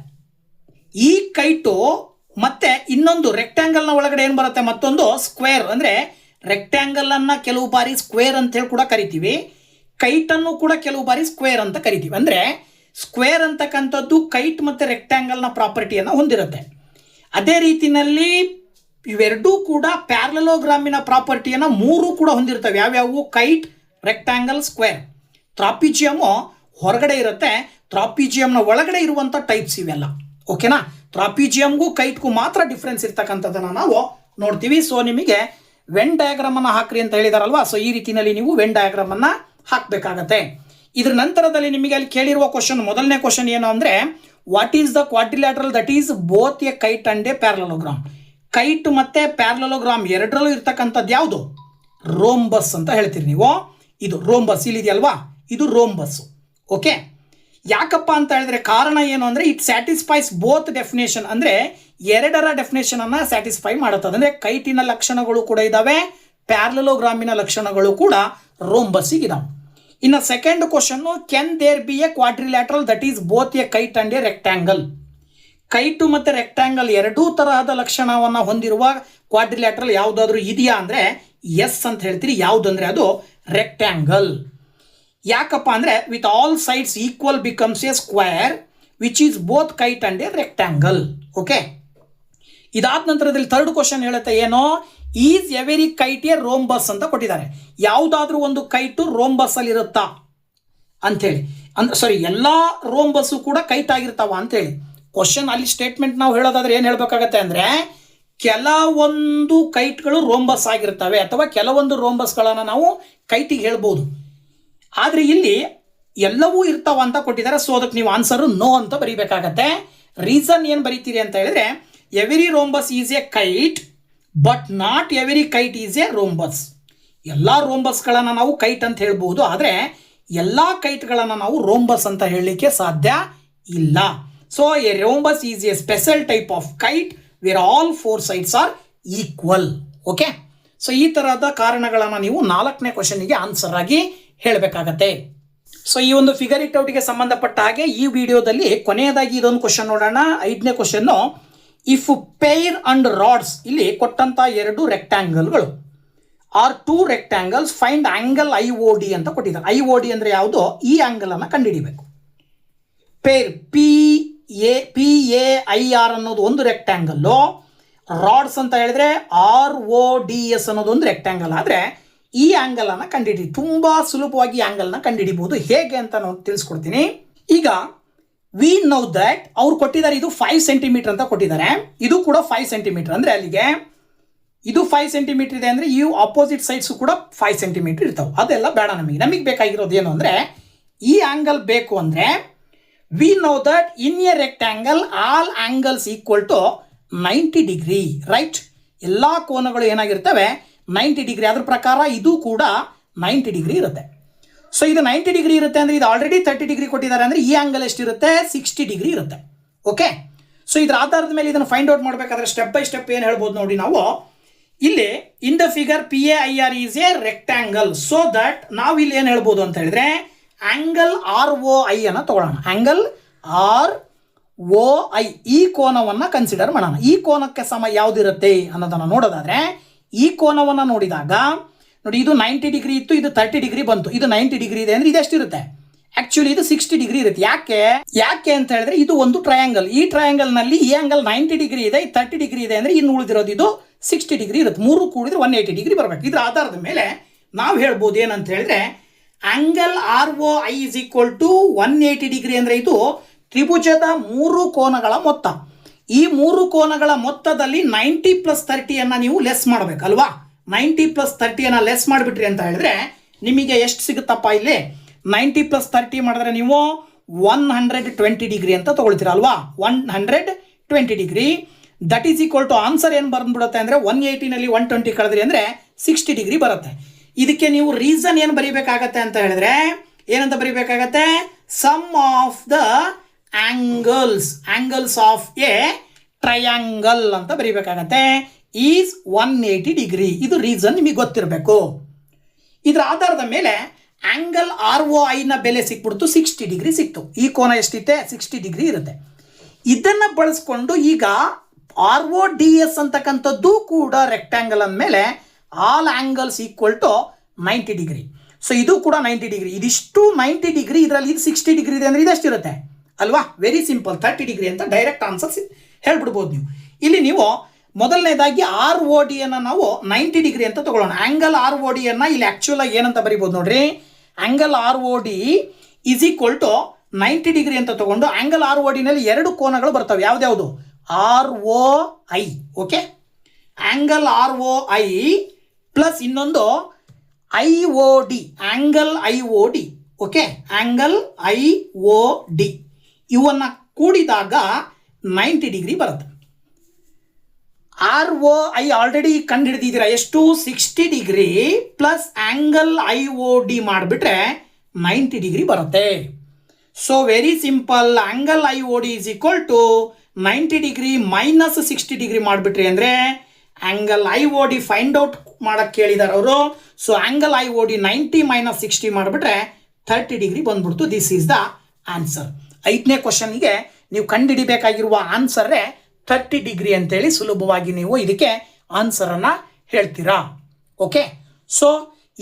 ಈ ಕೈಟು ಮತ್ತೆ ಇನ್ನೊಂದು ರೆಕ್ಟ್ಯಾಂಗಲ್ನ ಒಳಗಡೆ ಏನು ಬರುತ್ತೆ, ಮತ್ತೊಂದು ಸ್ಕ್ವೇರ್. ಅಂದರೆ ರೆಕ್ಟ್ಯಾಂಗಲನ್ನು ಕೆಲವು ಬಾರಿ ಸ್ಕ್ವೇರ್ ಅಂತ ಹೇಳಿ ಕೂಡ ಕರಿತೀವಿ, ಕೈಟನ್ನು ಕೂಡ ಕೆಲವು ಬಾರಿ ಸ್ಕ್ವೇರ್ ಅಂತ ಕರಿತೀವಿ. ಅಂದರೆ ಸ್ಕ್ವೇರ್ ಅಂತಕ್ಕಂಥದ್ದು ಕೈಟ್ ಮತ್ತು ರೆಕ್ಟ್ಯಾಂಗಲ್ನ ಪ್ರಾಪರ್ಟಿಯನ್ನು ಹೊಂದಿರುತ್ತೆ. ಅದೇ ರೀತಿಯಲ್ಲಿ ಇವೆರಡೂ ಕೂಡ ಪ್ಯಾರಲೋಗ್ರಾಮಿನ ಪ್ರಾಪರ್ಟಿಯನ್ನು ಮೂರು ಕೂಡ ಹೊಂದಿರ್ತವೆ. ಯಾವ್ಯಾವು? Kite, rectangle, square. ಟ್ರಾಪಿಜಿಯಮು ಹೊರಗಡೆ ಇರುತ್ತೆ, ಟ್ರಾಪಿಜಿಯಂನ ಒಳಗಡೆ ಇರುವಂಥ ಟೈಪ್ಸ್ ಇವೆಲ್ಲ. ಓಕೆನಾ? ಟ್ರಾಪಿಜಿಯಂಗೂ ಕೈಟ್ಗೂ ಮಾತ್ರ ಡಿಫ್ರೆನ್ಸ್ ಇರ್ತಕ್ಕಂಥದ್ದನ್ನು ನಾವು ನೋಡ್ತೀವಿ. ಸೊ ನಿಮಗೆ ವೆನ್ ಡಯಾಗ್ರಾಮನ್ನು ಹಾಕ್ರಿ ಅಂತ ಹೇಳಿದಾರಲ್ವಾ, ಸೊ ಈ ರೀತಿಯಲ್ಲಿ ನೀವು ವೆನ್ ಡಯಾಗ್ರಾಮನ್ನು ಹಾಕಬೇಕಾಗತ್ತೆ. ಇದ್ರ ನಂತರದಲ್ಲಿ ನಿಮಗೆ ಅಲ್ಲಿ ಕೇಳಿರುವ ಕ್ವಶನ್, ಮೊದಲನೇ ಕ್ವಶನ್ ಏನು ಅಂದರೆ, what is the quadrilateral that is both a kite and a parallelogram. Kite ಮತ್ತು ಪ್ಯಾರಲೋಗ್ರಾಮ್ ಎರಡರಲ್ಲೂ ಇರ್ತಕ್ಕಂಥದ್ದು ಯಾವುದು? ರೋಂಬಸ್ ಅಂತ ಹೇಳ್ತೀರಿ ನೀವು. ಇದು ರೋಂಬಸ್ ಇಲ್ಲಿದೆಯಲ್ವಾ, ಇದು ರೋಂಬಸ್. ಓಕೆ, ಯಾಕಪ್ಪ ಅಂತ ಹೇಳಿದ್ರೆ ಕಾರಣ ಏನು ಅಂದರೆ ಇಟ್ ಸ್ಯಾಟಿಸ್ಫೈಸ್ ಬೋತ್ ಡೆಫಿನೇಷನ್. ಅಂದರೆ ಎರಡರ ಡೆಫಿನೇಷನ್ ಅನ್ನು ಸ್ಯಾಟಿಸ್ಫೈ ಮಾಡುತ್ತದೆ. ಅಂದರೆ ಕೈಟಿನ ಲಕ್ಷಣಗಳು ಕೂಡ ಇದ್ದಾವೆ, ಪ್ಯಾರಲೋಗ್ರಾಮಿನ ಲಕ್ಷಣಗಳು ಕೂಡ ರೋಂಬಸ್ಸಿಗೆ ಇದಾವೆ. ಇನ್ನು second question, can there be a quadrilateral that is both a kite and a rectangle. Kite ಮತ್ತು ರೆಕ್ಟ್ಯಾಂಗಲ್ ಎರಡೂ ತರಹದ ಲಕ್ಷಣವನ್ನು ಹೊಂದಿರುವ ಕ್ವಾಡ್ರಿಲ್ಯಾಟ್ರಲ್ ಯಾವುದಾದ್ರೂ ಇದೆಯಾ ಅಂದರೆ ಎಸ್ ಅಂತ ಹೇಳ್ತೀರಿ. ಯಾವುದಂದ್ರೆ ಅದು ರೆಕ್ಟ್ಯಾಂಗಲ್. ಯಾಕಪ್ಪ ಅಂದರೆ with all sides equal becomes a square which is both kite and a rectangle. Okay, ಇದಾದ ನಂತರದಲ್ಲಿ ಥರ್ಡ್ ಕ್ವಶನ್ ಹೇಳುತ್ತೆ ಏನು, is every kite a rhombus ಅಂತ ಕೊಟ್ಟಿದ್ದಾರೆ. ಯಾವುದಾದ್ರೂ ಒಂದು ಕೈಟು ರೋಂಬಸ್ ಅಲ್ಲಿ ಇರುತ್ತಾ ಅಂಥೇಳಿ, ಎಲ್ಲ ರೋಂಬಸ್ಸು ಕೂಡ ಕೈಟ್ ಆಗಿರ್ತಾವ ಅಂತೇಳಿ ಕ್ವಶನ್. ಅಲ್ಲಿ ಸ್ಟೇಟ್ಮೆಂಟ್ ನಾವು ಹೇಳೋದಾದ್ರೆ ಏನು ಹೇಳಬೇಕಾಗತ್ತೆ ಅಂದರೆ, ಕೆಲವೊಂದು ಕೈಟ್ಗಳು ರೋಂಬಸ್ ಆಗಿರ್ತವೆ ಅಥವಾ ಕೆಲವೊಂದು ರೋಂಬಸ್ಗಳನ್ನು ನಾವು ಕೈಟಿಗೆ ಹೇಳ್ಬೋದು. ಆದರೆ ಇಲ್ಲಿ ಎಲ್ಲವೂ ಇರ್ತಾವ ಅಂತ ಕೊಟ್ಟಿದ್ದಾರೆ. ಸೊ ಅದಕ್ಕೆ ನೀವು ಆನ್ಸರು ನೋ ಅಂತ ಬರೀಬೇಕಾಗತ್ತೆ. ರೀಸನ್ ಏನು ಬರೀತೀರಿ ಅಂತ ಹೇಳಿದ್ರೆ, every rhombus is a kite but not every kite is a rhombus. ಎಲ್ಲ ರೋಂಬಸ್ಗಳನ್ನು ನಾವು ಕೈಟ್ ಅಂತ ಹೇಳ್ಬೋದು, ಆದರೆ ಎಲ್ಲ ಕೈಟ್ಗಳನ್ನು ನಾವು ರೋಂಬಸ್ ಅಂತ ಹೇಳಲಿಕ್ಕೆ ಸಾಧ್ಯ ಇಲ್ಲ. So a rhombus is a special type of kite where all four sides are equal. Okay, so ಈ ಥರದ ಕಾರಣಗಳನ್ನು ನೀವು 4ನೇ ಕ್ವಶನ್ಗೆ ಆನ್ಸರ್ ಆಗಿ ಹೇಳಬೇಕಾಗತ್ತೆ. ಸೊ ಈ ಒಂದು ಫಿಗರ್ ಇಟ್ ಔಟ್ಗೆ ಸಂಬಂಧಪಟ್ಟ ಹಾಗೆ ಈ ವಿಡಿಯೋದಲ್ಲಿ ಕೊನೆಯದಾಗಿ ಇದೊಂದು ಕ್ವಶನ್ ನೋಡೋಣ. 5ನೇ question, if pair and rods, ಇಲ್ಲಿ ಕೊಟ್ಟಂತ ಎರಡು ರೆಕ್ಟ್ಯಾಂಗಲ್ಗಳು are two rectangles, find angle IOD ಅಂತ ಕೊಟ್ಟಿದ್ದಾರೆ. IOD ಅಂದರೆ ಯಾವುದು? ಈ ಆಂಗಲ್ ಅನ್ನು ಕಂಡುಹಿಡಿಯಬೇಕು. ಪೇರ್ PAIR ಅನ್ನೋದು ಒಂದು ರೆಕ್ಟ್ಯಾಂಗಲ್ಲು, ರಾಡ್ಸ್ ಅಂತ ಹೇಳಿದ್ರೆ RODS ಅನ್ನೋದು ಒಂದು ರೆಕ್ಟ್ಯಾಂಗಲ್. ಆದರೆ ಈ ಆಂಗಲ್ ಅನ್ನು ಕಂಡುಹಿಡಿ, ತುಂಬಾ ಸುಲಭವಾಗಿ ಆಂಗಲ್ನ ಕಂಡುಹಿಡಿಬಹುದು. ಹೇಗೆ ಅಂತ ನಾನು ತಿಳಿಸ್ಕೊಡ್ತೀನಿ. ಈಗ ವಿ ನೋ ದಟ್ ಅವ್ರು ಕೊಟ್ಟಿದ್ದಾರೆ, ಇದು 5 ಸೆಂಟಿಮೀಟರ್ ಅಂತ ಕೊಟ್ಟಿದ್ದಾರೆ, ಇದು ಕೂಡ 5 ಸೆಂಟಿಮೀಟರ್. ಅಂದರೆ ಅಲ್ಲಿಗೆ ಇದು 5 ಸೆಂಟಿಮೀಟರ್ ಇದೆ ಅಂದರೆ ಈ ಆಪೋಸಿಟ್ ಸೈಡ್ಸು ಕೂಡ 5 ಸೆಂಟಿಮೀಟರ್ ಇರ್ತಾವೆ. ಅದೆಲ್ಲ ಬೇಡ ನಮಗೆ ಬೇಕಾಗಿರೋದು ಏನು ಅಂದರೆ, ಈ ಆಂಗಲ್ ಬೇಕು ಅಂದರೆ we know that in a rectangle all angles equal to 90 degree, right? ಎಲ್ಲ ಕೋನಗಳು ಏನಾಗಿರ್ತವೆ? 90 ಡಿಗ್ರಿ. ಅದ್ರ ಪ್ರಕಾರ ಇದು ಕೂಡ 90 ಡಿಗ್ರಿ ಇರುತ್ತೆ. ಸೊ ಇದು 90 ಡಿಗ್ರಿ ಇರುತ್ತೆ ಅಂದರೆ ಇದು ಆಲ್ರೆಡಿ 30 ಡಿಗ್ರಿ ಕೊಟ್ಟಿದ್ದಾರೆ ಅಂದರೆ ಈ ಆಂಗಲ್ ಎಷ್ಟಿರುತ್ತೆ? 60 ಡಿಗ್ರಿ ಇರುತ್ತೆ. ಓಕೆ, ಸೊ ಇದರ ಆಧಾರದ ಮೇಲೆ ಇದನ್ನು ಫೈಂಡ್ ಔಟ್ ಮಾಡಬೇಕಾದ್ರೆ ಸ್ಟೆಪ್ ಬೈ ಸ್ಟೆಪ್ ಏನು ಹೇಳ್ಬೋದು ನೋಡಿ. ನಾವು ಇಲ್ಲಿ in the figure PAIR is A rectangle, so that ನಾವು ಇಲ್ಲಿ ಏನು ಹೇಳ್ಬೋದು ಅಂತ ಹೇಳಿದ್ರೆ ಆಂಗಲ್ ROI ಅನ್ನು ತಗೊಳ್ಳೋಣ. ಆಂಗಲ್ ROI ಈ ಕೋನವನ್ನು ಕನ್ಸಿಡರ್ ಮಾಡೋಣ. ಈ ಕೋನಕ್ಕೆ ಸಮ ಯಾವುದಿರುತ್ತೆ ಅನ್ನೋದನ್ನು ನೋಡೋದಾದ್ರೆ, ಈ ಕೋನವನ್ನು ನೋಡಿದಾಗ ನೋಡಿ, ಇದು 90 ಡಿಗ್ರಿ ಇತ್ತು, ಇದು 30 ಡಿಗ್ರಿ ಬಂತು, ಇದು 90 ಡಿಗ್ರಿ ಇದೆ ಅಂದರೆ ಇದು ಎಷ್ಟಿರುತ್ತೆ? ಆಕ್ಚುಲಿ ಇದು 60 ಡಿಗ್ರಿ ಇರುತ್ತೆ. ಯಾಕೆ ಅಂತ ಹೇಳಿದ್ರೆ ಇದು ಒಂದು ಟ್ರಯಾಂಗಲ್. ಈ ಟ್ರಯಾಂಗಲ್ನಲ್ಲಿ ಈ ಆಂಗಲ್ 90 ಡಿಗ್ರಿ ಇದೆ, 30 ಡಿಗ್ರಿ ಇದೆ ಅಂದರೆ ಇನ್ನು ಉಳಿದಿರೋದು ಇದು 60 ಡಿಗ್ರಿ ಇರುತ್ತೆ. ಮೂರು ಕೂಡಿದ್ರೆ 180 ಡಿಗ್ರಿ ಬರಬೇಕು. ಇದರ ಆಧಾರದ ಮೇಲೆ ನಾವು ಹೇಳ್ಬೋದು ಏನಂತ ಹೇಳಿದ್ರೆ angle ROI is equal to 180 degree ಅಂದರೆ ಇದು ತ್ರಿಭುಜದ ಮೂರು ಕೋನಗಳ ಮೊತ್ತ. ಈ ಮೂರು ಕೋನಗಳ ಮೊತ್ತದಲ್ಲಿ 90 + 30 ನೀವು ಲೆಸ್ ಮಾಡಬೇಕಲ್ವಾ? 90 + 30 ಲೆಸ್ ಮಾಡಿಬಿಟ್ರಿ ಅಂತ ಹೇಳಿದ್ರೆ ನಿಮಗೆ ಎಷ್ಟು ಸಿಗುತ್ತಪ್ಪ? ಇಲ್ಲಿ 90 + 30 ಮಾಡಿದ್ರೆ ನೀವು 120 ಡಿಗ್ರಿ ಅಂತ ತಗೊಳ್ತೀರ ಅಲ್ವಾ? 120 degree that is equal to answer ಏನು ಬಂದ್ಬಿಡುತ್ತೆ ಅಂದರೆ 180ನಲ್ಲಿ 120 ಕಳೆದ್ರಿ ಅಂದರೆ 60 ಡಿಗ್ರಿ ಬರುತ್ತೆ. ಇದಕ್ಕೆ ನೀವು ರೀಸನ್ ಏನು ಬರೀಬೇಕಾಗತ್ತೆ ಅಂತ ಹೇಳಿದ್ರೆ ಏನಂತ ಬರೀಬೇಕಾಗತ್ತೆ, sum of the angles of a triangle ಅಂತ ಬರೀಬೇಕಾಗತ್ತೆ ಈಸ್ 180 ಡಿಗ್ರಿ. ಇದು ರೀಸನ್ ನಿಮಗೆ ಗೊತ್ತಿರಬೇಕು. ಇದರ ಆಧಾರದ ಮೇಲೆ ಆಂಗಲ್ ROI ನ ಬೆಲೆ ಸಿಕ್ಬಿಡ್ತು, 60 ಡಿಗ್ರಿ ಸಿಕ್ತು. ಈ ಕೋನ ಎಷ್ಟಿತ್ತೆ, 60 ಡಿಗ್ರಿ ಇರುತ್ತೆ. ಇದನ್ನು ಬಳಸ್ಕೊಂಡು ಈಗ RODS ಅಂತಕ್ಕಂಥದ್ದು ಕೂಡ ರೆಕ್ಟ್ಯಾಂಗಲ್ ಅಂದಮೇಲೆ all angles equal to 90 degree. So ಇದು ಕೂಡ 90 ಡಿಗ್ರಿ. ಇದಿಷ್ಟು 90 ಡಿಗ್ರಿ, ಇದರಲ್ಲಿ ಇದು 60 ಡಿಗ್ರಿ ಇದೆ ಅಂದರೆ ಇದೆಷ್ಟಿರುತ್ತೆ ಅಲ್ವಾ? ವೆರಿ ಸಿಂಪಲ್, 30 ಡಿಗ್ರಿ ಅಂತ ಡೈರೆಕ್ಟ್ ಆನ್ಸರ್ಸ್ ಹೇಳ್ಬಿಡ್ಬೋದು ನೀವು. ಇಲ್ಲಿ ನೀವು ಮೊದಲನೇದಾಗಿ ROD ಅನ್ನು ನಾವು 90 ಡಿಗ್ರಿ ಅಂತ ತಗೊಳ್ಳೋಣ. ಆಂಗಲ್ ROD ಅನ್ನು ಇಲ್ಲಿ ಆಕ್ಚುಲ್ ಆಗಿ ಏನಂತ ಬರಿಬೋದು ನೋಡ್ರಿ, angle ROD is equal to 90 degree ಅಂತ ತಗೊಂಡು ಆಂಗಲ್ ROD ನಲ್ಲಿ ಎರಡು ಕೋನಗಳು ಬರ್ತವೆ. ಯಾವ್ದ್ಯಾವುದು? ROI. Okay, angle ROI plus ಇನ್ನೊಂದು IOD, angle IOD. Okay, angle IOD ಇವನ್ನ ಕೂಡಿದಾಗ 90 ಡಿಗ್ರಿ ಬರುತ್ತೆ. ROI ಆಲ್ರೆಡಿ ಕಂಡು ಹಿಡಿದಿದ್ದೀರಾ, ಎಷ್ಟು? 60 ಡಿಗ್ರಿ ಪ್ಲಸ್ ಆಂಗಲ್ IOD ಮಾಡಿಬಿಟ್ರೆ 90 ಡಿಗ್ರಿ ಬರುತ್ತೆ. So very simple, angle IOD is equal to 90 degree minus 60 degree ಮಾಡಿಬಿಟ್ರಿ ಅಂದರೆ ಆಂಗಲ್ IOD ಫೈಂಡ್ ಔಟ್ ಮಾಡಕ್ಕೆ ಕೇಳಿದಾರೆ ಅವರು. ಸೊ ಆಂಗಲ್ IOD 90 ಮೈನಸ್ 60 ಮಾಡಿಬಿಟ್ರೆ 30 ಡಿಗ್ರಿ ಬಂದ್ಬಿಡ್ತು. This is the answer. 5ನೇ ಕ್ವಶನ್ಗೆ ನೀವು ಕಂಡುಹಿಡಿಬೇಕಾಗಿರುವ ಆನ್ಸರೇ 30 ಡಿಗ್ರಿ ಅಂತೇಳಿ ಸುಲಭವಾಗಿ ನೀವು ಇದಕ್ಕೆ ಆನ್ಸರನ್ನು ಹೇಳ್ತೀರಾ. ಓಕೆ, ಸೊ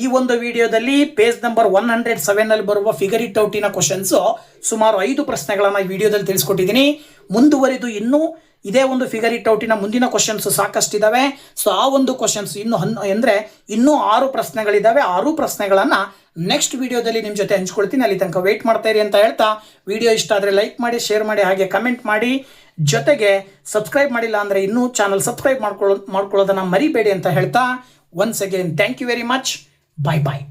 ಈ ಒಂದು ವಿಡಿಯೋದಲ್ಲಿ ಪೇಜ್ ನಂಬರ್ 107ನಲ್ಲಿ ಬರುವ ಫಿಗರ್ ಇಟ್ ಔಟಿನ ಕ್ವಶನ್ಸು ಸುಮಾರು 5 ಪ್ರಶ್ನೆಗಳನ್ನು ಈ ವಿಡಿಯೋದಲ್ಲಿ ತಿಳಿಸ್ಕೊಟ್ಟಿದ್ದೀನಿ. ಮುಂದುವರಿದು ಇನ್ನೂ ಇದೇ ಒಂದು ಫಿಗರ್ ಇಟ್ ಔಟಿನ ಮುಂದಿನ ಕ್ವಶನ್ಸ್ ಸಾಕಷ್ಟಿದ್ದಾವೆ. ಸೊ ಆ ಒಂದು ಕ್ವಶನ್ಸ್ ಇನ್ನೂ 6 ಪ್ರಶ್ನೆಗಳಿದ್ದಾವೆ. 6 ಪ್ರಶ್ನೆಗಳನ್ನು ನೆಕ್ಸ್ಟ್ ವಿಡಿಯೋದಲ್ಲಿ ನಿಮ್ಮ ಜೊತೆ ಹಂಚ್ಕೊಳ್ತೀನಿ. ಅಲ್ಲಿ ತನಕ ವೆಯ್ಟ್ ಮಾಡ್ತಾ ಇರಿ ಅಂತ ಹೇಳ್ತಾ, ವಿಡಿಯೋ ಇಷ್ಟ ಆದರೆ ಲೈಕ್ ಮಾಡಿ, ಶೇರ್ ಮಾಡಿ, ಹಾಗೆ ಕಮೆಂಟ್ ಮಾಡಿ. ಜೊತೆಗೆ ಸಬ್ಸ್ಕ್ರೈಬ್ ಮಾಡಿಲ್ಲ ಅಂದರೆ ಇನ್ನೂ ಚಾನಲ್ ಸಬ್ಸ್ಕ್ರೈಬ್ ಮಾಡ್ಕೊಳ್ಳೋದನ್ನು ಮರಿಬೇಡಿ ಅಂತ ಹೇಳ್ತಾ, once again thank you very much. Bye bye.